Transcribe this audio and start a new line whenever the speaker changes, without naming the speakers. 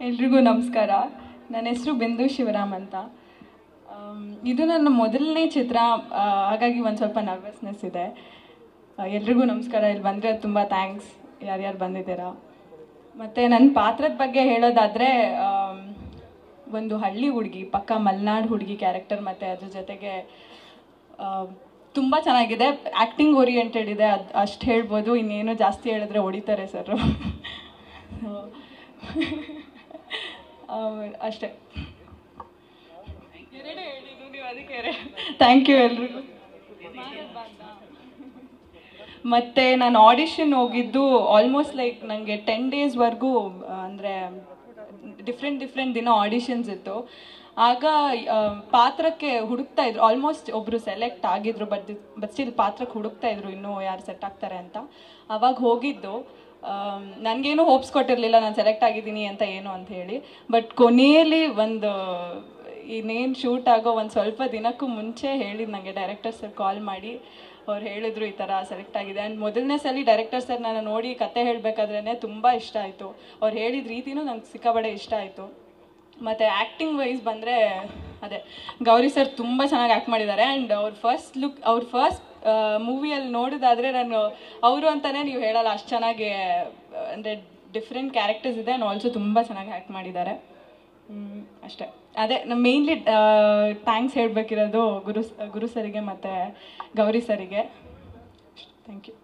ಎಲ್ರಿಗೂ ನಮಸ್ಕಾರ. ನನ್ನ ಹೆಸರು ಬಿಂದು ಶಿವರಾಮ್ ಅಂತ. ಇದು ನನ್ನ ಮೊದಲನೇ ಚಿತ್ರ, ಹಾಗಾಗಿ ಒಂದು ಸ್ವಲ್ಪ ನರ್ವಸ್ನೆಸ್ ಇದೆ. ಎಲ್ರಿಗೂ ನಮಸ್ಕಾರ. ಇಲ್ಲಿ ಬಂದರೆ ತುಂಬ ಥ್ಯಾಂಕ್ಸ್ ಯಾರ್ಯಾರು ಬಂದಿದ್ದೀರಾ. ಮತ್ತು ನನ್ನ ಪಾತ್ರದ ಬಗ್ಗೆ ಹೇಳೋದಾದರೆ, ಒಂದು ಹಳ್ಳಿ ಹುಡುಗಿ, ಪಕ್ಕ ಮಲೆನಾಡು ಹುಡುಗಿ ಕ್ಯಾರೆಕ್ಟರ್, ಮತ್ತು ಅದ್ರ ಜೊತೆಗೆ ತುಂಬ ಚೆನ್ನಾಗಿದೆ. ಆ್ಯಕ್ಟಿಂಗ್ ಓರಿಯೆಂಟೆಡ್ ಇದೆ, ಅದು ಅಷ್ಟು ಹೇಳ್ಬೋದು. ಇನ್ನೇನು ಜಾಸ್ತಿ ಹೇಳಿದ್ರೆ ಹೊಡಿತಾರೆ ಸರ್. ಅಷ್ಟೇ, ಎರಡೇ ಹೇಳಿದ್ದು ನೀವು, ಅದಕ್ಕೆ ಥ್ಯಾಂಕ್ ಯು ಎಲ್ರಿಗೂ. ಮತ್ತು ನಾನು ಆಡಿಷನ್ ಹೋಗಿದ್ದು ಆಲ್ಮೋಸ್ಟ್ ಲೈಕ್ ನನಗೆ 10 ಡೇಸ್ವರೆಗೂ, ಅಂದರೆ ಡಿಫ್ರೆಂಟ್ ದಿನ ಆಡಿಷನ್ಸ್ ಇತ್ತು. ಆಗ ಪಾತ್ರಕ್ಕೆ ಹುಡುಕ್ತಾ ಇದ್ರು. ಆಲ್ಮೋಸ್ಟ್ ಒಬ್ಬರು ಸೆಲೆಕ್ಟ್ ಆಗಿದ್ರು, ಬಟ್ ಸ್ಟಿಲ್ ಪಾತ್ರಕ್ಕೆ ಹುಡುಕ್ತಾ ಇದ್ರು, ಇನ್ನೂ ಯಾರು ಸೆಟ್ ಆಗ್ತಾರೆ ಅಂತ. ಆವಾಗ ಹೋಗಿದ್ದು. ನನಗೇನು ಹೋಪ್ಸ್ ಕೊಟ್ಟಿರಲಿಲ್ಲ ನಾನು ಸೆಲೆಕ್ಟ್ ಆಗಿದ್ದೀನಿ ಅಂತ ಏನು ಅಂತ ಹೇಳಿ. ಬಟ್ ಕೊನೆಯಲ್ಲಿ ಒಂದು ಇನ್ನೇನು ಶೂಟ್ ಆಗೋ ಒಂದು ಸ್ವಲ್ಪ ದಿನಕ್ಕೂ ಮುಂಚೆ ಹೇಳಿದ್ದು ನನಗೆ ಡೈರೆಕ್ಟರ್ ಸರ್ ಕಾಲ್ ಮಾಡಿ. ಅವ್ರು ಹೇಳಿದರು ಈ ಥರ ಸೆಲೆಕ್ಟ್ ಆಗಿದೆ. ಆ್ಯಂಡ್ ಮೊದಲನೇ ಸಲ ಡೈರೆಕ್ಟರ್ ಸರ್ ನಾನು ನೋಡಿ ಕತೆ ಹೇಳಬೇಕಾದ್ರೇ ತುಂಬ ಇಷ್ಟ ಆಯಿತು. ಅವ್ರು ಹೇಳಿದ ರೀತಿಯೂ ನಂಗೆ ಸಿಕ್ಕಾಬಡೆ ಇಷ್ಟ ಆಯಿತು. ಮತ್ತು ಆ್ಯಕ್ಟಿಂಗ್ ವೈಸ್ ಬಂದರೆ ಅದೇ ಗೌರಿ ಸರ್ ತುಂಬ ಚೆನ್ನಾಗಿ ಆ್ಯಕ್ಟ್ ಮಾಡಿದ್ದಾರೆ. ಆ್ಯಂಡ್ ಅವ್ರ ಫಸ್ಟ್ ಮೂವಿಯಲ್ಲಿ ನೋಡೋದಾದರೆ ನಾನು ಅವರು ಅಂತಲೇ ನೀವು ಹೇಳಲ್ಲ, ಅಷ್ಟು ಚೆನ್ನಾಗಿ, ಅಂದರೆ ಡಿಫ್ರೆಂಟ್ ಕ್ಯಾರೆಕ್ಟರ್ಸ್ ಇದೆ. ಆ್ಯಂಡ್ ಆಲ್ಸೋ ತುಂಬ ಚೆನ್ನಾಗಿ ಆ್ಯಕ್ಟ್ ಮಾಡಿದ್ದಾರೆ. ಅಷ್ಟೇ. ಅದೇ ನಮ್ಮ ಮೇಯ್ನ್ಲಿ ಥ್ಯಾಂಕ್ಸ್ ಹೇಳಬೇಕಿರೋದು ಗುರು ಸರಿಗೆ ಮತ್ತು ಗೌರಿ ಸರಿಗೆ. Thank you.